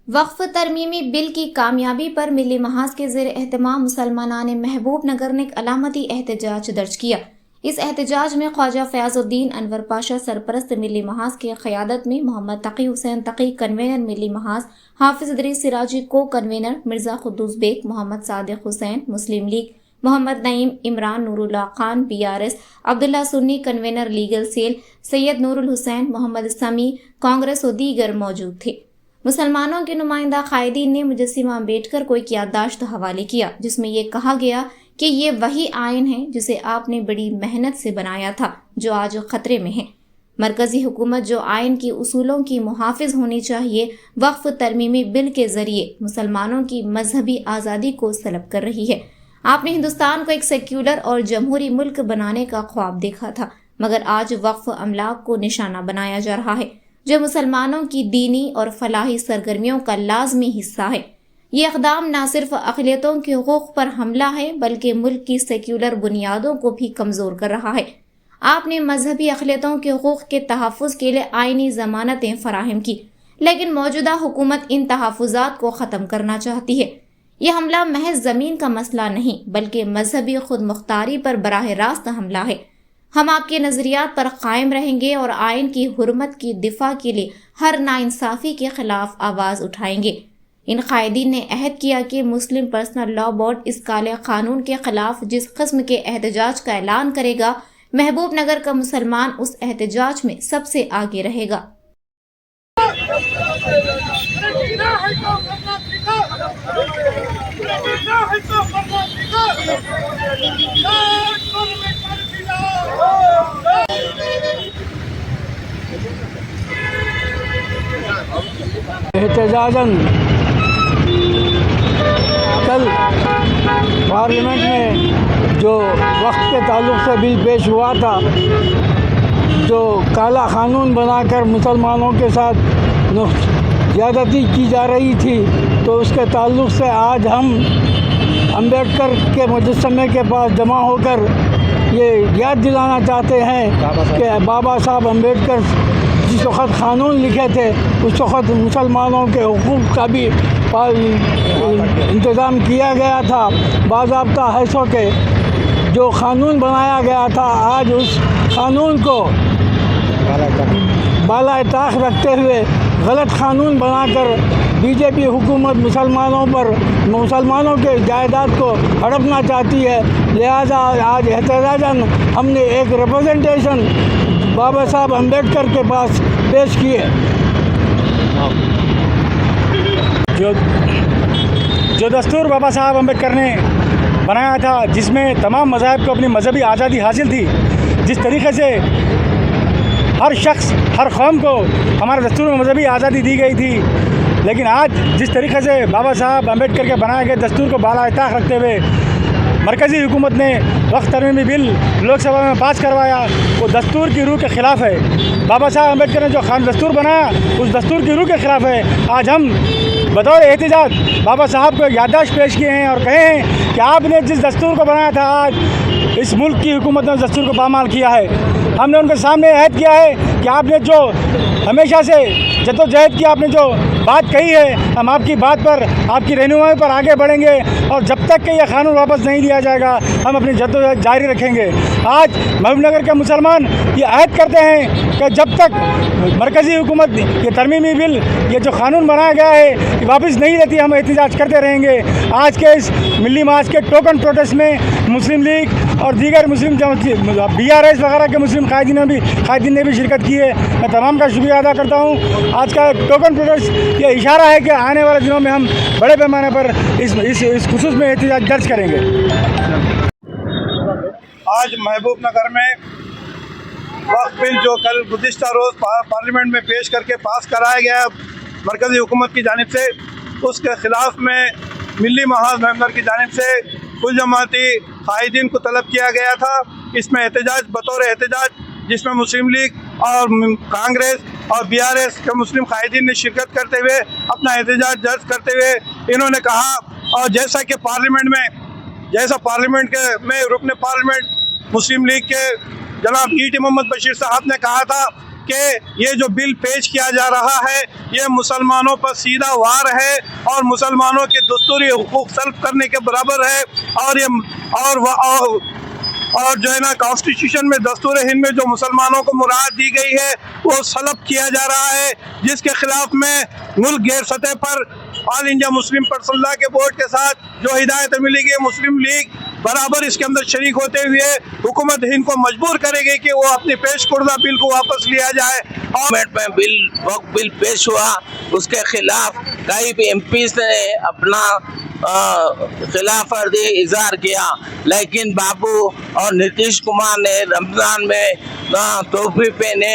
वक्फ तरमीमी bill की कामयाबी पर मिली महाज के ज़ेर एहतमाम मुसलमानान महबूब नगर ने एक अलामती एहतजाज दर्ज किया। इस एहतजाज में ख्वाजा फयाजुद्दीन अनवर पाशा सरपरस्त मिली महाज की क़यादत में मोहम्मद तकी हुसैन तकी कन्वेनर मिली महाज, हाफिज इदरीस सिराजी को convener, Mirza Quddus Baig, Mohammed Sadiq Hussain Muslim League, Mohammed Naeem, Imran Noorullah Khan BRS, Abdullah Sunni convener legal cell, Syed Noorul Hussain, Mohammed Sami Congress और दीगर मौजूद थे। मुसलमानों के नुमाइंदा कायदीन ने मुजस्सिमा अम्बेडकर को एक याददाश्त हवाले किया, जिसमें ये कहा गया कि ये वही आयन है जिसे आपने बड़ी मेहनत से बनाया था, जो आज खतरे में है। मरकजी हुकूमत जो आयन की उसूलों की मुहाफिज होनी चाहिए, वक्फ तरमीमी बिल के जरिए मुसलमानों की मजहबी आज़ादी को सलब कर रही है। आपने हिंदुस्तान को एक सेक्युलर और जमहूरी मुल्क बनाने का ख्वाब देखा था, मगर आज वक्फ अमलाक को निशाना बनाया जा रहा है, जो मुसलमानों की दीनी और फलाही सरगर्मियों का लाजमी हिस्सा है। ये इक़दाम न सिर्फ अक़लियतों के हुकूक़ पर हमला है, बल्कि मुल्क की सेक्युलर बुनियादों को भी कमज़ोर कर रहा है। आपने मजहबी अक़लियतों के हुकूक़ के तहफ़्फ़ुज़ के लिए आइनी ज़मानतें फ़राहम की, लेकिन मौजूदा हुकूमत इन तहफ़्फ़ुज़ात को ख़त्म करना चाहती है। यह हमला महज ज़मीन का मसला नहीं, बल्कि मजहबी खुद मुख्तारी पर बराह रास्त हमला है। हम आपके नज़रियात पर कायम रहेंगे और आयन की हुर्मत की दिफा के लिए हर नाइंसाफ़ी के खिलाफ आवाज़ उठाएंगे। इन कायदीन ने अहद किया कि मुस्लिम पर्सनल लॉ बोर्ड इस काले कानून के खिलाफ जिस किस्म के एहतजाज का ऐलान करेगा, महबूब नगर का मुसलमान उस एहतजाज में सबसे आगे रहेगा। एहतजाजन कल पार्लियामेंट में जो वक्त के ताल्लुक़ से बिल पेश हुआ था, जो काला क़ानून बनाकर मुसलमानों के साथ ज़्यादती की जा रही थी, तो उसके ताल्लुक़ से आज हम अम्बेडकर के मुजस्समे के पास जमा होकर ये याद दिलाना चाहते हैं कि बाबा साहब अम्बेडकर जिस वक़्त क़ानून लिखे थे, उस वक़्त मुसलमानों के हुकूक़ का भी इंतज़ाम किया गया था। बाज़ाब्ता हैसों के जो क़ानून बनाया गया था, आज उस क़ानून को बाला ताक़ रखते हुए गलत क़ानून बनाकर बीजेपी हुकूमत मुसलमानों के जायदाद को हड़पना चाहती है। लिहाजा आज एहतजाजन हमने एक रिप्रेजेंटेशन बाबा साहब अम्बेडकर के पास पेश किए। जो दस्तूर बाबा साहब अम्बेडकर ने बनाया था, जिसमें तमाम मज़ाहब को अपनी मजहबी आज़ादी हासिल थी, जिस तरीके से हर शख्स हर कौम को हमारे दस्तूर में मजहबी आज़ादी दी गई थी, लेकिन आज जिस तरीके से बाबा साहब अम्बेडकर के बनाए गए दस्तूर को बाला ताक़ रखते हुए मरकज़ी हुकूमत ने वक्फ तरमीमी बिल लोकसभा में पास करवाया, वो दस्तूर की रूह के ख़िलाफ़ है। बाबा साहब अम्बेडकर ने जो दस्तूर बनाया, उस दस्तूर की रूह के ख़िलाफ़ है। आज हम बतौर एहतजाज बाबा साहब को याददाश्त पेश किए हैं और कहे हैं कि आपने जिस दस्तूर को बनाया था, आज इस मुल्क की हुकूमत ने उस दस्तूर को पामाल किया है। हमने उनके सामने अहद किया है कि आपने जो हमेशा से जद्दोजहद की, आपने जो बात कही है, हम आपकी बात पर, आपकी रहनुमाई पर आगे बढ़ेंगे और जब तक कि यह कानून वापस नहीं लिया जाएगा, हम अपनी जद्दोजहद जारी रखेंगे। आज महबूब नगर के मुसलमान ये अहद करते हैं कि जब तक मरकज़ी हुकूमत ये तरमीमी बिल, ये जो कानून बनाया गया है, ये वापस नहीं लेती, हम एहतजाज करते रहेंगे। आज के इस मिली मार्च के टोकन प्रोटेस्ट में मुस्लिम लीग और दीगर मुस्लिम BRS वगैरह के मुस्लिम कायदीन ने भी शिरकत की है। मैं तमाम का शुक्रिया अदा करता हूँ। आज का टोकन प्रोटेस्ट ये इशारा है कि आने वाले दिनों में हम बड़े पैमाने पर इस खुसूस में एहतजाज दर्ज करेंगे। आज महबूब नगर में वक्फ बिल जो कल गुज़िश्ता रोज़ पार्लियामेंट में पेश करके पास कराया गया मरकज़ी हुकूमत की जानिब से, उसके ख़िलाफ़ में मिली महाज महबूब नगर की जानिब से कुल जमाती कायदीन को तलब किया गया था। इसमें एहतजाज बतौर एहतजाज, जिसमें मुस्लिम लीग और कांग्रेस और BRS के मुस्लिम कायदीन ने शिरकत करते हुए अपना एहतजाज दर्ज करते हुए इन्होंने कहा, और जैसा कि पार्लियामेंट में रुकन पार्लियामेंट मुस्लिम लीग के जनाब ET मोहम्मद बशीर साहब ने कहा था कि ये जो बिल पेश किया जा रहा है ये मुसलमानों पर सीधा वार है और मुसलमानों के दस्तूरी हुकूक सल्ब करने के बराबर है। और जो है ना कॉन्स्टिट्यूशन में दस्तूर हिंद में जो मुसलमानों को मुराद दी गई है वो सलब किया जा रहा है, जिसके खिलाफ में मुल्क गैर सतह पर ऑल इंडिया मुस्लिम पर्सनल के बोर्ड के साथ जो हिदायत मिलेगी मुस्लिम लीग बराबर इसके अंदर शरीक होते हुए हुकूमत हिंद को मजबूर करेगी कि वो अपने पेश करदा बिल को वापस लिया जाए। और बिल पेश हुआ उसके खिलाफ कई भी एमपीज ने अपना खिलाफ वर्जी इजहार किया, लेकिन बाबू और नीतीश कुमार ने रमजान में टोपी पहने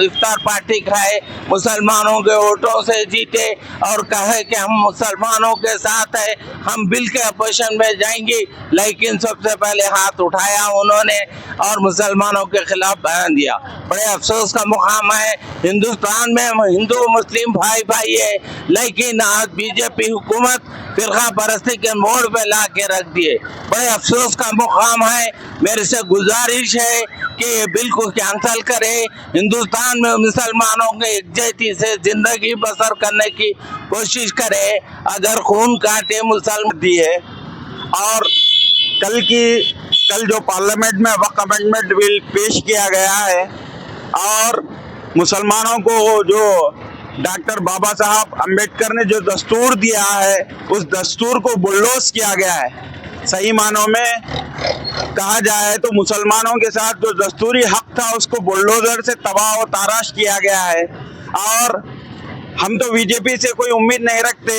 इफ्तार पार्टी खाए, मुसलमानों के वोटों से जीते और कहे कि हम मुसलमानों के साथ है, हम बिल के अपोजिशन में जाएंगे। लेकिन सबसे पहले हाथ उठाया उन्होंने और मुसलमानों के खिलाफ बयान दिया। बड़े अफसोस का मुकाम है, हिंदुस्तान में हिंदू मुस्लिम भाई भाई है, लेकिन आज बीजेपी हुकूमत फिरका परस्ती के मोड़ पे ला के रख दिए। बड़े अफसोस का मुकाम है। मेरे से गुजारिश है कि ये बिल को कैंसल करे, हिंदुस्तान में मुसलमानों के एकजुटती से जिंदगी बसर करने की कोशिश करे। अगर खून काटे मुसलमान दी है। और कल जो पार्लियामेंट में वक्फ अमेंडमेंट बिल पेश किया गया है और मुसलमानों को जो डॉक्टर बाबा साहब अम्बेडकर ने जो दस्तूर दिया है उस दस्तूर को बुलडोज किया गया है। सही मानों में कहा जाए तो मुसलमानों के साथ जो दस्तूरी हक था उसको बुलडोजर से तबाह व ताराश किया गया है। और हम तो बीजेपी से कोई उम्मीद नहीं रखते,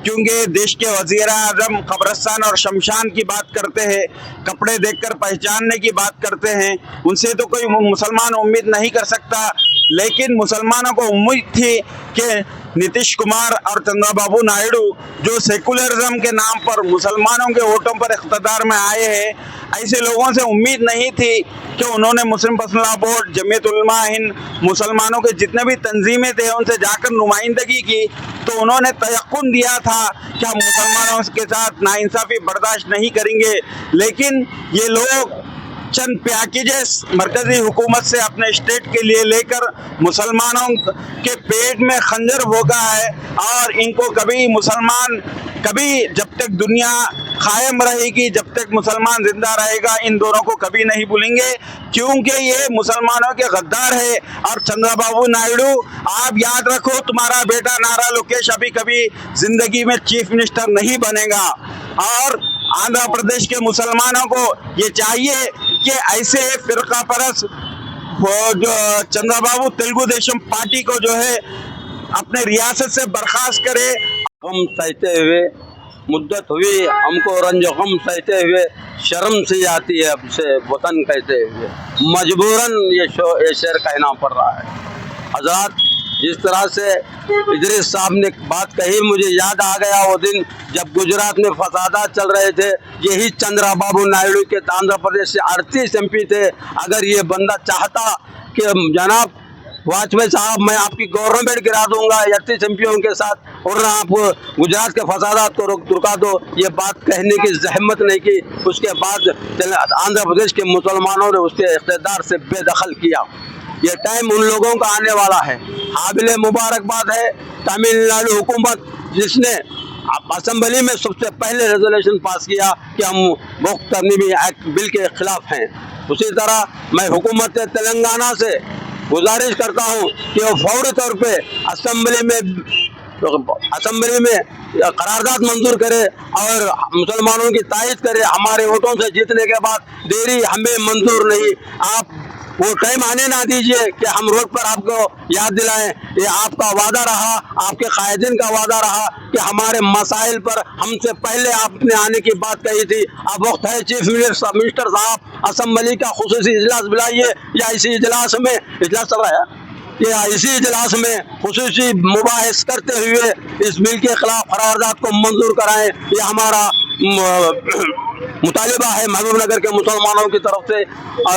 क्योंकि देश के वज़ीर आज़म कब्रिस्तान और शमशान की बात करते हैं, कपड़े देखकर पहचानने की बात करते हैं, उनसे तो कोई मुसलमान उम्मीद नहीं कर सकता। लेकिन मुसलमानों को उम्मीद थी कि नीतीश कुमार और चंद्रबाबू नायडू जो सेकुलरिज्म के नाम पर मुसलमानों के वोटों पर इख्तिदार में आए हैं, ऐसे लोगों से उम्मीद नहीं थी कि उन्होंने मुस्लिम पर्सनल बोर्ड, जमीयत उलमा हिंद, मुसलमानों के जितने भी तंजीमें थे उनसे जाकर नुमाइंदगी की, तो उन्होंने तयक्कुन दिया था कि हम मुसलमानों के साथ नाइंसाफ़ी बर्दाश्त नहीं करेंगे। लेकिन ये लोग चंद पैकेजेस मरकजी हुकूमत से अपने स्टेट के लिए लेकर मुसलमानों के पेट में खंजर भोंका है और इनको कभी जब तक दुनिया कायम रहेगी, जब तक मुसलमान जिंदा रहेगा, इन दोनों को कभी नहीं भूलेंगे, क्योंकि ये मुसलमानों के गद्दार है। और चंद्रबाबू नायडू, आप याद रखो, तुम्हारा बेटा नारा लोकेश अभी कभी जिंदगी में चीफ मिनिस्टर नहीं बनेगा। और आंध्र प्रदेश के मुसलमानों को ये चाहिए कि ऐसे फिरका परस्त जो चंद्रबाबू तेलुगु देशम पार्टी को जो है अपने रियासत से बर्खास्त करे। गम सहते हुए मुद्दत हुई हमको, रंज गम सहते हुए शर्म सी आती है अब से वतन कहते हुए, मजबूरन ये शेर कहना पड़ रहा है। हज़रात, जिस तरह से इदरीस साहब ने बात कही, मुझे याद आ गया वो दिन जब गुजरात में फसादात चल रहे थे। यही चंद्रबाबू नायडू के आंध्र प्रदेश से 38 MP थे। अगर ये बंदा चाहता कि जनाब वाजपेयी साहब, मैं आपकी गवर्नमेंट गिरा दूंगा 38 MPओं के साथ और आप गुजरात के फसादात को रुका दो, ये बात कहने की जहमत नहीं की। उसके बाद आंध्र प्रदेश के मुसलमानों ने उसके इख्तिदार से बेदखल किया। ये टाइम उन लोगों का आने वाला है। काबिल मुबारकबाद है तमिलनाडु हुकूमत, जिसने असेंबली में सबसे पहले रेजोल्यूशन पास किया कि हम वक्फ तरमीमी एक्ट बिल के खिलाफ हैं। उसी तरह मैं हुकूमत तेलंगाना से गुजारिश करता हूँ कि वो फौरी तौर पे असेंबली में करारदाद मंजूर करे और मुसलमानों की तायद करे। हमारे वोटों से जीतने के बाद देरी हमें मंजूर नहीं। आप वो टाइम आने ना दीजिए कि हम रोड पर आपको याद दिलाएं। ये आपका वादा रहा, आपके कायदीन का वादा रहा कि हमारे मसाइल पर हमसे पहले आपने आने की बात कही थी। अब वक्त है चीफ मिनिस्टर साहब असेंबली का खुसूसी इजलास बुलाइए, या इसी इजलास में इजलास चल रहा है, या इसी इजलास में खुसूसी मुबाहिस करते हुए इस बिल के खिलाफ करारदाद को मंजूर कराएं। ये हमारा मुतालिबा है महबूब नगर के मुसलमानों की तरफ से।